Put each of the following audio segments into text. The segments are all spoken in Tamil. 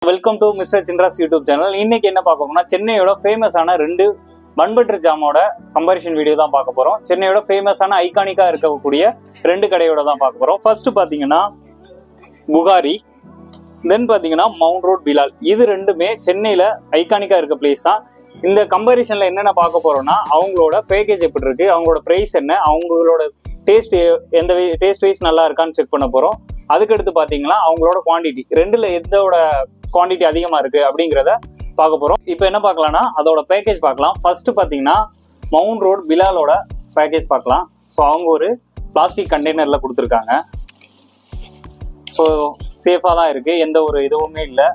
Welcome to mister Chinras YouTube channel. இன்னைக்கு என்ன பார்க்க போறோம்னா சென்னையோட ஃபேமஸான 2 பன் பட்டர் ஜாமோட கம்பேரிஷன் வீடியோ தான் பார்க்க போறோம். சென்னையோட ஃபேமஸான ஐகானிக்கா இருக்கக்கூடிய 2 கடையோட தான் பார்க்க போறோம். ஃபர்ஸ்ட் பாத்தீங்கன்னா புகாரி, தென் பாத்தீங்கன்னா மவுண்ட் ரோட் பிலால். இது ரெண்டுமே சென்னையில ஐகானிக்கா இருக்க பிளேஸ் தான். இந்த கம்பேரிஷன்ல என்னென்ன பார்க்க போறோம்னா அவங்களோட பேக்கேஜ் எப்படி இருக்கு, அவங்களோட பிரைஸ் என்ன, அவங்களோட டேஸ்ட் எந்த டேஸ்ட் வைஸ் நல்லா இருக்கான்னு செக் பண்ண போறோம். அதுக்கடுத்து பாத்தீங்கன்னா அவங்களோட குவான்டிட்டி, ரெண்டுல எதோட குவான்டிட்டி அதிகமா இருக்கு அப்படிங்கிறத பார்க்க போறோம். இப்போ என்ன பார்க்கலாம்னா அதோட பேக்கேஜ் பார்க்கலாம். ஃபர்ஸ்ட் பாத்தீங்கன்னா மவுண்ட் ரோட் பிலாலோட பேக்கேஜ் பார்க்கலாம். ஸோ அவங்க ஒரு பிளாஸ்டிக் கண்டெய்னர்ல கொடுத்துருக்காங்க. ஸோ சேஃபா தான் இருக்கு, எந்த ஒரு இதுவுமே இல்லை,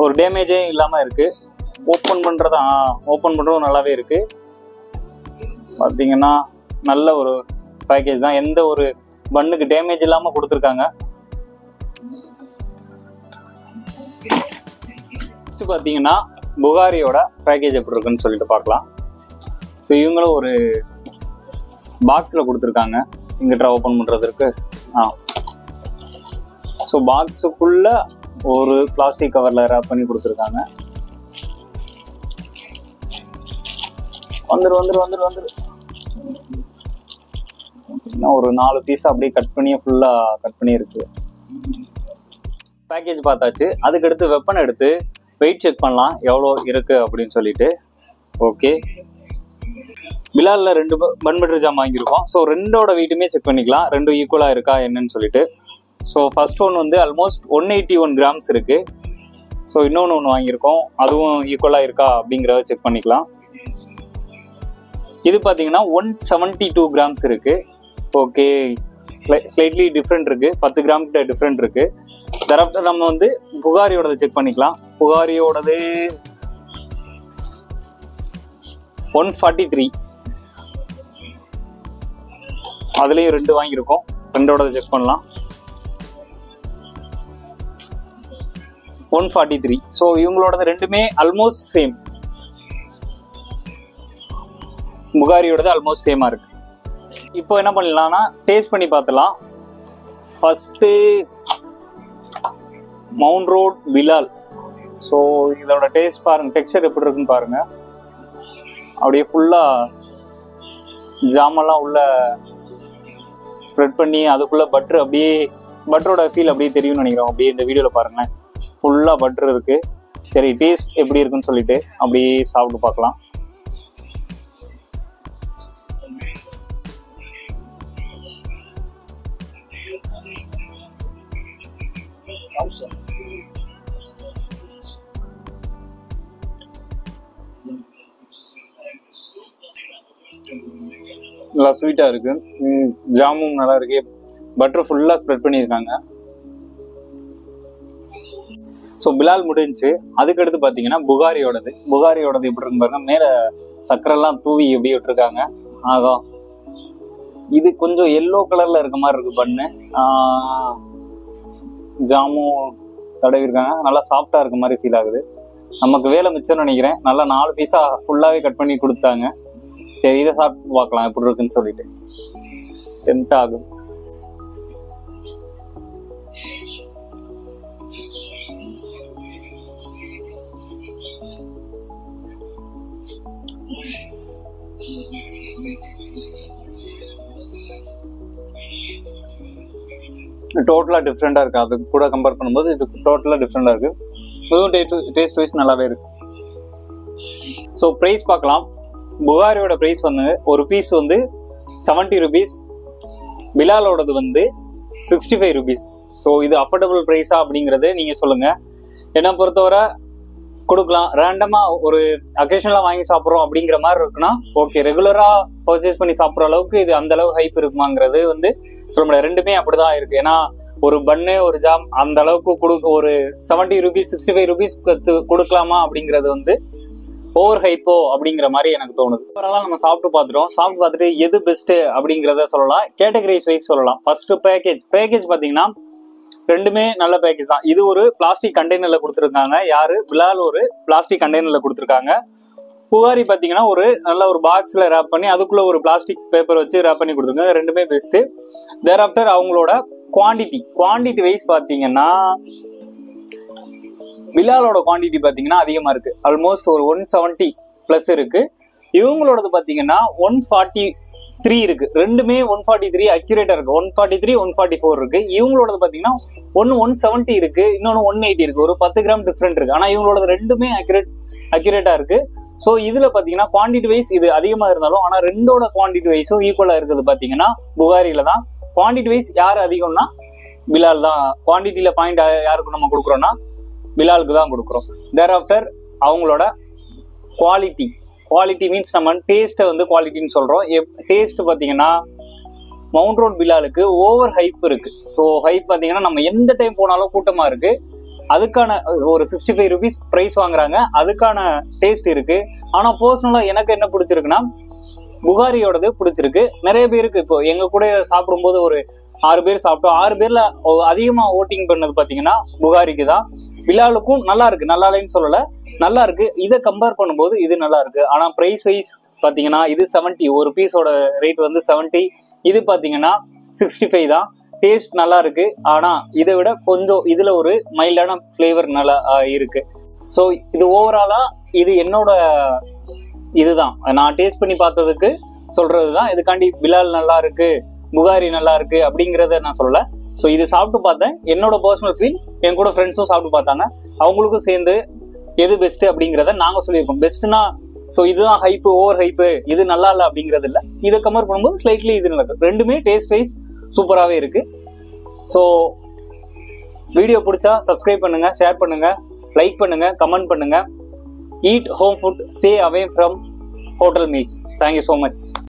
ஒரு டேமேஜே இல்லாம இருக்கு. ஓப்பன் பண்றதும் நல்லாவே இருக்கு. பாத்தீங்கன்னா நல்ல ஒரு பேக்கேஜ் தான், எந்த ஒரு பன்னுக்கு டேமேஜ் இல்லாம கொடுத்துருக்காங்க. பாத்தீங்கன்னா புகாரியோட பேக்கேஜ் எப்படி இருக்குன்னு சொல்லிட்டு பார்க்கலாம். ஸோ இவங்களும் ஒரு பாக்ஸ்ல கொடுத்துருக்காங்க இங்கிட்ட ஓப்பன் பண்றதுக்கு. ஸோ பாக்ஸுக்குள்ள ஒரு பிளாஸ்டிக் கவர்ல ரேப் பண்ணி கொடுத்துருக்காங்க. வந்துரு ஒரு 4 பீஸ் அப்படியே கட் பண்ணி ஃபுல்லா கட் பண்ணி இருக்கு. பேக்கேஜ் பார்த்தாச்சு. அதுக்கடுத்து வெப்பன் எடுத்து வெயிட் செக் பண்ணலாம் எவ்வளோ இருக்கு அப்படின்னு சொல்லிட்டு. ஓகே, பிலால்ல 2 பன் பட்டர் ஜாம் வாங்கியிருக்கோம். ஸோ ரெண்டோட வெயிட்டுமே செக் பண்ணிக்கலாம், ரெண்டும் ஈக்குவலா இருக்கா என்னன்னு சொல்லிட்டு. ஸோ ஃபர்ஸ்ட் ஒன் வந்து ஆல்மோஸ்ட் 181 கிராம்ஸ் இருக்கு. ஸோ இன்னொன்று வாங்கியிருக்கோம், அதுவும் ஈக்குவலா இருக்கா அப்படிங்கிறத செக் பண்ணிக்கலாம். இது பார்த்தீங்கன்னா 172 கிராம்ஸ் இருக்கு. ஓகே, ஸ்லைட்லி டிஃப்ரெண்ட் இருக்கு, 10 கிராம் கிட்ட டிஃப்ரெண்ட் இருக்கு. தரப்டர் நம்ம வந்து புகாரியோடது செக் பண்ணிக்கலாம். புகாரியோடது 143, அதுலயும் 2 வாங்கியிருக்கோம், ரெண்டோடது செக் பண்ணலாம். 143. ஸோ இவங்களோடது ரெண்டுமே ஆல்மோஸ்ட் சேம். புகாரியோடது ஆல்மோஸ்ட் சேமா இருக்கு. இப்போ என்ன பண்ணலாம்னா டேஸ்ட் பண்ணி பார்த்துலாம். First mount road Bilal. So இதோட டேஸ்ட் பாருங்க, டெக்ஸ்சர் எப்படி இருக்குன்னு பாருங்க. அப்படியே ஃபுல்லா ஜாமெல்லாம் உள்ள ஸ்ப்ரெட் பண்ணி அதுக்குள்ள பட்டர், அப்படியே பட்டரோட ஃபீல் அப்படியே தெரியும்னு நினைக்கிறோம். அப்படியே இந்த வீடியோல பாருங்களேன், ஃபுல்லா பட்டர் இருக்கு. சரி, டேஸ்ட் எப்படி இருக்குன்னு சொல்லிட்டு அப்படியே சாப்பிட்டு பார்க்கலாம். நல்லா ஸ்வீட்டா இருக்கு, ஜாமும் நல்லா இருக்கு, பட்டர் ஃபுல்லா ஸ்ப்ரெட் பண்ணியிருக்காங்க. ஸோ பிலால் முடிஞ்சு. அதுக்கடுத்து பார்த்தீங்கன்னா புகாரியோடது எப்படி இருக்கு பாருங்க. மேல சக்கரெல்லாம் தூவி எப்படி விட்டுருக்காங்க. ஆகா, இது கொஞ்சம் எல்லோ கலர்ல இருக்க மாதிரி இருக்கு பண்ணு. ஜாமும் தடவி இருக்காங்க, நல்லா சாஃப்டா இருக்க மாதிரி ஃபீல் ஆகுது. நமக்கு வேலை மிச்சம்னு நினைக்கிறேன். நல்லா 4 பீஸா ஃபுல்லாவே கட் பண்ணி கொடுத்தாங்க. சரி, இதை சாப்பிட்டு பார்க்கலாம் எப்படி இருக்குன்னு சொல்லிட்டு. டெம்ட் ஆகும். டோட்டலா டிஃப்ரெண்டா இருக்கு, அது கூட கம்பேர் பண்ணும்போது இது டோட்டலா டிஃப்ரெண்டா இருக்கு. இதுவும் டேஸ்ட் வைஸ் நல்லாவே இருக்கு. ஸோ பிரைஸ் பார்க்கலாம். புகாரியோட பிரைஸ் வந்து ஒரு பீஸ் வந்து 70 rupees, பிலாலோடது வந்து 65 rupees. ஸோ இது அஃபோர்டபுள் பிரைஸா அப்படிங்கறது நீங்க சொல்லுங்க. என்ன பொறுத்தவரை கொடுக்கலாம். ரேண்டமா ஒரு அக்கேஷனலா வாங்கி சாப்பிட்றோம் அப்படிங்கிற மாதிரி இருக்குன்னா ஓகே, ரெகுலரா பர்ச்சேஸ் பண்ணி சாப்பிட்ற அளவுக்கு இது அந்த அளவு ஹைப் இருக்குமாங்கிறது வந்து சொல்ல முடியாது. ரெண்டுமே அப்படிதான் இருக்கு. ஏன்னா ஒரு பன்னு ஒரு ஜாம் அந்த அளவுக்கு ஒரு 70 rupees 65 rupees கொடுக்கலாமா அப்படிங்கிறது வந்து ஓவர் ஹைப்போ அப்படிங்கிற மாதிரி எனக்கு தோணுது. ஓவராலா நம்ம சாப்பிட்டு பார்த்துட்டு எது பெஸ்ட் அப்படிங்கிறத சொல்லலாம். கேட்டகரிஸ் வைஸ் சொல்லலாம். ஃபர்ஸ்ட் பேக்கேஜ் பாத்தீங்கன்னா ரெண்டுமே நல்ல பேக்கேஜ் தான். இது ஒரு பிளாஸ்டிக் கண்டெய்னர்ல கொடுத்துருக்காங்க. பிலால் ஒரு பிளாஸ்டிக் கண்டெய்னர்ல கொடுத்துருக்காங்க. புகாரி பாத்தீங்கன்னா ஒரு நல்ல ஒரு பாக்ஸ்ல ரேப் பண்ணி அதுக்குள்ள ஒரு பிளாஸ்டிக் பேப்பர் வச்சு ரேப் பண்ணி கொடுத்துருக்காங்க. ரெண்டுமே பெஸ்ட். தேர் ஆஃப்டர் அவங்களோட குவான்டிட்டி வைஸ் பாத்தீங்கன்னா பிலாலோட குவான்டிட்டி பார்த்தீங்கன்னா அதிகமாக இருக்கு, ஆல்மோஸ்ட் ஒரு 170+ இருக்கு. இவங்களோடது பார்த்தீங்கன்னா 143 இருக்கு. ரெண்டுமே 143 அக்யூரேட்டா இருக்கு. 143 144 இருக்கு. இவங்களோடது பார்த்தீங்கன்னா 170 இருக்கு, இன்னொன்று 180 இருக்கு. ஒரு 10 கிராம் டிஃப்ரெண்ட் இருக்கு. ஆனால் இவங்களோட ரெண்டுமே அக்யூரேட்டா இருக்கு. ஸோ இதுல பாத்தீங்கன்னா குவான்டிட்டி வைஸ் இது அதிகமா இருந்தாலும் ஆனா ரெண்டோட குவான்டிட்டி வைஸும் ஈக்குவலா இருக்குது பாத்தீங்கன்னா புகாரில தான். குவான்டிட்டி வைஸ் யார் அதிகம்னா பிலால் தான். குவான்டிட்டியில பாயிண்ட் யாருக்கு நம்ம கொடுக்குறோம்னா பிலாலுக்கு தான் கொடுக்குறோம். தேர் ஆஃப்டர் அவங்களோட குவாலிட்டி மீன்ஸ் நம்ம டேஸ்ட்டை வந்து குவாலிட்டின்னு சொல்றோம். டேஸ்ட் பாத்தீங்கன்னா மவுண்ட் ரோட் பிலாலுக்கு ஓவர் ஹைப் இருக்கு. ஸோ ஹைப் பாத்தீங்கன்னா நம்ம எந்த டைம் போனாலும் கூட்டமா இருக்கு. அதுக்கான ஒரு 65 rupees பிரைஸ் வாங்குறாங்க, அதுக்கான டேஸ்ட் இருக்கு. ஆனா பர்சனலா எனக்கு என்ன பிடிச்சிருக்குன்னா புகாரியோடது பிடிச்சிருக்கு. நிறைய பேருக்கு இப்போ எங்க கூட சாப்பிடும்போது ஒரு 6 பேர் சாப்பிட்டோம். 6 பேர்ல அதிகமா ஓட்டிங் பண்ணது பாத்தீங்கன்னா புகாரிக்கு தான். பிலாலுக்கும் நல்லா இருக்கு, நல்லா இல்லைன்னு சொல்லல, நல்லா இருக்கு. இதை கம்பேர் பண்ணும்போது இது நல்லா இருக்கு. ஆனா பிரைஸ் வைஸ் பாத்தீங்கன்னா இது 70, ஒரு பீஸோட ரேட் வந்து 70, இது பாத்தீங்கன்னா 65 தான். டேஸ்ட் நல்லா இருக்கு. ஆனா இதை விட கொஞ்சம் இதுல ஒரு மைல்டான ஃபிளேவர் நல்லா இருக்கு. ஸோ இது ஓவராலா இது என்னோட இதுதான் நான் டேஸ்ட் பண்ணி பார்த்ததுக்கு சொல்றதுதான். இதுக்காண்டி பிலால் நல்லா இருக்கு, புகாரி நல்லா இருக்கு அப்படிங்கிறத நான் சொல்லல. ஸோ இது சாப்பிட்டு பார்த்தேன், என்னோட பர்சனல் ஃபீல். என் கூட ஃப்ரெண்ட்ஸும் சாப்பிட்டு பார்த்தாங்க, அவங்களுக்கும் சேர்ந்து எது பெஸ்ட் அப்படிங்கிறத நாங்க சொல்லியிருக்கோம். பெஸ்ட்னா ஸோ இதுதான் ஹைப்பு, ஓவர் ஹைப்பு, இது நல்லா இல்லை அப்படிங்கிறது இல்லை. இதை கம்பேர் பண்ணும்போது ஸ்லைட்லி இது நல்லா இருக்கு. ரெண்டுமே டேஸ்ட் வைஸ் சூப்பராகவே இருக்கு. ஸோ வீடியோ பிடிச்சா சப்ஸ்கிரைப் பண்ணுங்க, ஷேர் பண்ணுங்க, லைக் பண்ணுங்க, கமெண்ட் பண்ணுங்க. Eat home food, stay away from hotel meals. Thank you so much.